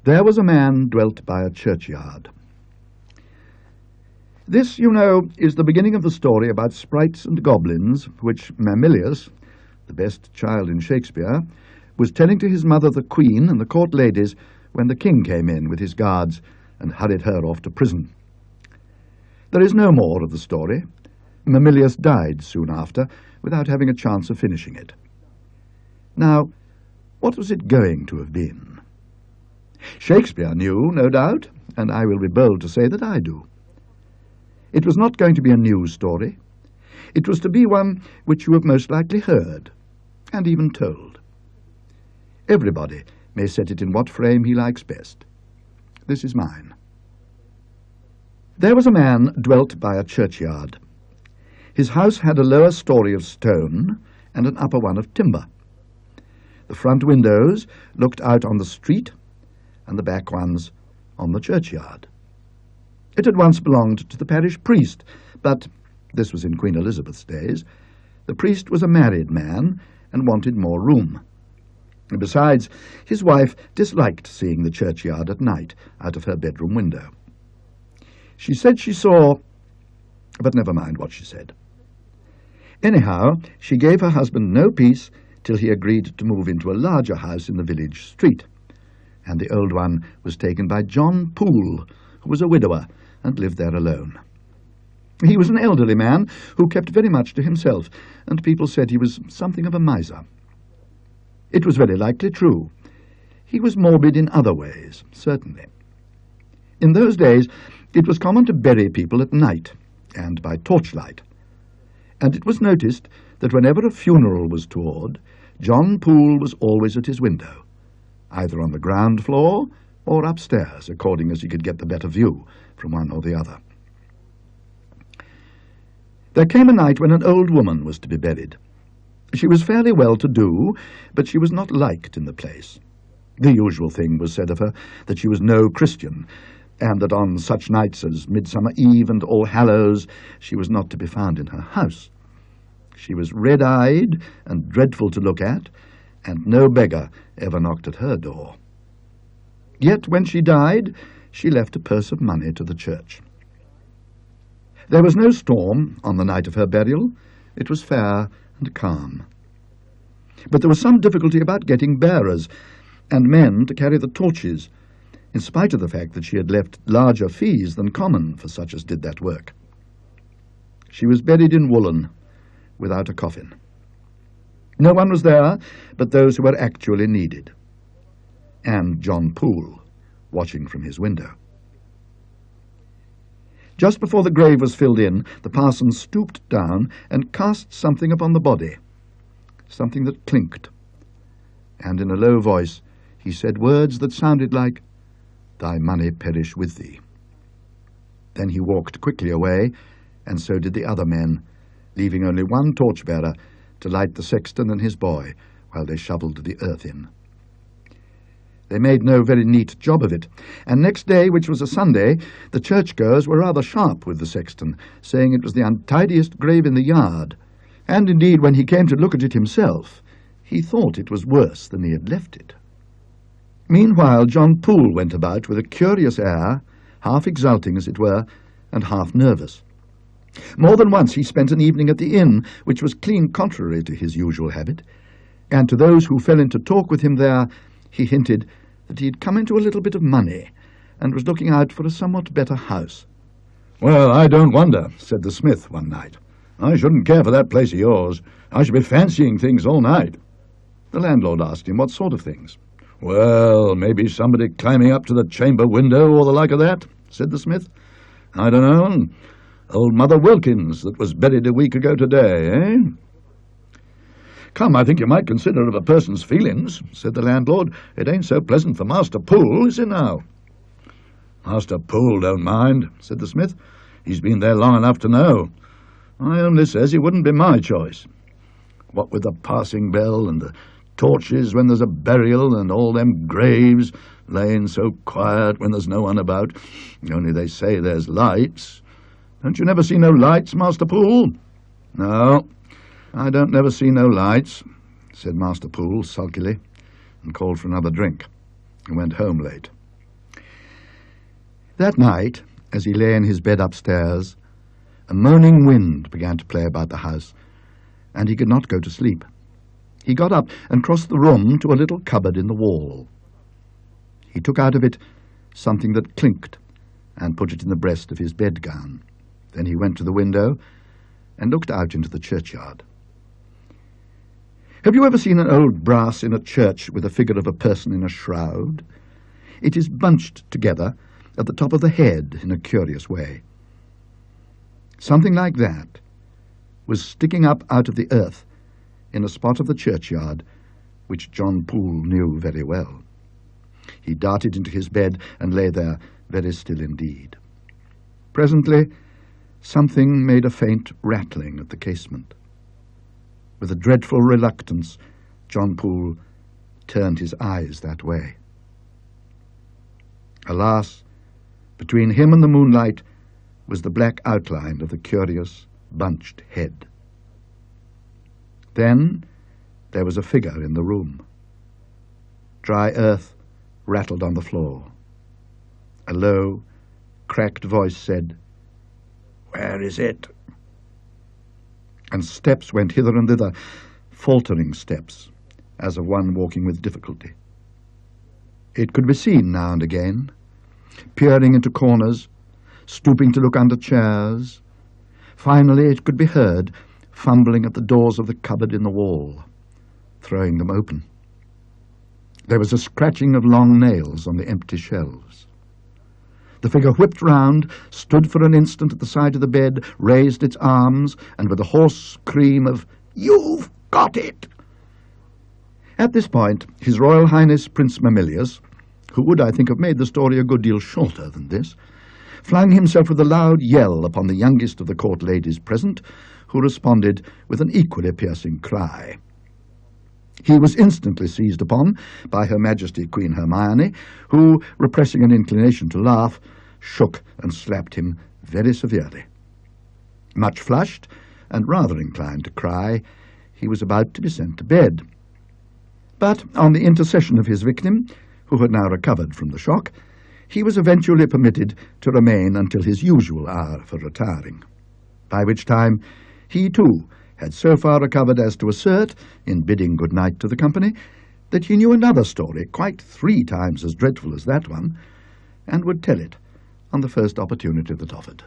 There was a man dwelt by a churchyard. This, you know, is the beginning of the story about sprites and goblins, which Mamillius, the best child in Shakespeare, was telling to his mother the Queen and the court ladies when the king came in with his guards and hurried her off to prison. There is no more of the story. Mamillius died soon after, without having a chance of finishing it. Now, what was it going to have been? Shakespeare knew, no doubt, and I will be bold to say that I do. It was not going to be a new story. It was to be one which you have most likely heard, and even told. Everybody may set it in what frame he likes best. This is mine. There was a man dwelt by a churchyard. His house had a lower story of stone and an upper one of timber. The front windows looked out on the street, and the back ones on the churchyard. It had once belonged to the parish priest, but, this was in Queen Elizabeth's days, the priest was a married man and wanted more room. And besides, his wife disliked seeing the churchyard at night out of her bedroom window. She said she saw, but never mind what she said. Anyhow, she gave her husband no peace till he agreed to move into a larger house in the village street, and the old one was taken by John Poole, who was a widower and lived there alone. He was an elderly man who kept very much to himself, and people said he was something of a miser. It was very likely true. He was morbid in other ways, certainly. In those days, it was common to bury people at night, and by torchlight, and it was noticed that whenever a funeral was toward, John Poole was always at his window, either on the ground floor or upstairs, according as he could get the better view from one or the other. There came a night when an old woman was to be buried. She was fairly well-to-do, but she was not liked in the place. The usual thing was said of her, that she was no Christian, and that on such nights as Midsummer Eve and All Hallows she was not to be found in her house. She was red-eyed and dreadful to look at, and no beggar ever knocked at her door. Yet when she died, she left a purse of money to the church. There was no storm on the night of her burial. It was fair and calm. But there was some difficulty about getting bearers and men to carry the torches, in spite of the fact that she had left larger fees than common for such as did that work. She was buried in woolen, without a coffin. No one was there but those who were actually needed, and John Poole, watching from his window. Just before the grave was filled in, the parson stooped down and cast something upon the body, something that clinked, and in a low voice he said words that sounded like, "Thy money perish with thee." Then he walked quickly away, and so did the other men, leaving only one torchbearer to light the sexton and his boy while they shovelled the earth in. They made no very neat job of it, and next day, which was a Sunday, the churchgoers were rather sharp with the sexton, saying it was the untidiest grave in the yard, and indeed, when he came to look at it himself, he thought it was worse than he had left it. Meanwhile, John Poole went about with a curious air, half exulting, as it were, and half nervous. More than once he spent an evening at the inn, which was clean contrary to his usual habit, and to those who fell into talk with him there, he hinted that he had come into a little bit of money, and was looking out for a somewhat better house. "Well, I don't wonder," said the smith one night. "I shouldn't care for that place of yours. I should be fancying things all night." The landlord asked him what sort of things. "Well, maybe somebody climbing up to the chamber window or the like of that," said the smith. "I don't know. Old Mother Wilkins that was buried a week ago today, eh?" "Come, I think you might consider of a person's feelings," said the landlord. "It ain't so pleasant for Master Poole, is it now?" "Master Poole don't mind," said the smith. "He's been there long enough to know. I only says it wouldn't be my choice. What with the passing bell and the torches when there's a burial and all them graves laying so quiet when there's no one about, only they say there's lights. Don't you never see no lights, Master Poole?" "No, I don't never see no lights," said Master Poole sulkily, and called for another drink, and went home late. That night, as he lay in his bed upstairs, a moaning wind began to play about the house, and he could not go to sleep. He got up and crossed the room to a little cupboard in the wall. He took out of it something that clinked and put it in the breast of his bedgown. Then he went to the window and looked out into the churchyard. Have you ever seen an old brass in a church with a figure of a person in a shroud? It is bunched together at the top of the head in a curious way. Something like that was sticking up out of the earth in a spot of the churchyard which John Poole knew very well. He darted into his bed and lay there very still indeed. Presently, something made a faint rattling at the casement. With a dreadful reluctance, John Poole turned his eyes that way. Alas, between him and the moonlight was the black outline of the curious, bunched head. Then there was a figure in the room. Dry earth rattled on the floor. A low, cracked voice said, "Where is it?" And steps went hither and thither, faltering steps, as of one walking with difficulty. It could be seen now and again, peering into corners, stooping to look under chairs. Finally it could be heard fumbling at the doors of the cupboard in the wall, throwing them open. There was a scratching of long nails on the empty shelves. The figure whipped round, stood for an instant at the side of the bed, raised its arms, and with a hoarse scream of, "You've got it!" At this point, His Royal Highness Prince Mamillius, who would, I think, have made the story a good deal shorter than this, flung himself with a loud yell upon the youngest of the court ladies present, who responded with an equally piercing cry. He was instantly seized upon by Her Majesty Queen Hermione, who, repressing an inclination to laugh, shook and slapped him very severely. Much flushed, and rather inclined to cry, he was about to be sent to bed. But, on the intercession of his victim, who had now recovered from the shock, he was eventually permitted to remain until his usual hour for retiring, by which time he, too, had so far recovered as to assert, in bidding good night to the company, that he knew another story quite 3 times as dreadful as that one, and would tell it on the first opportunity that offered.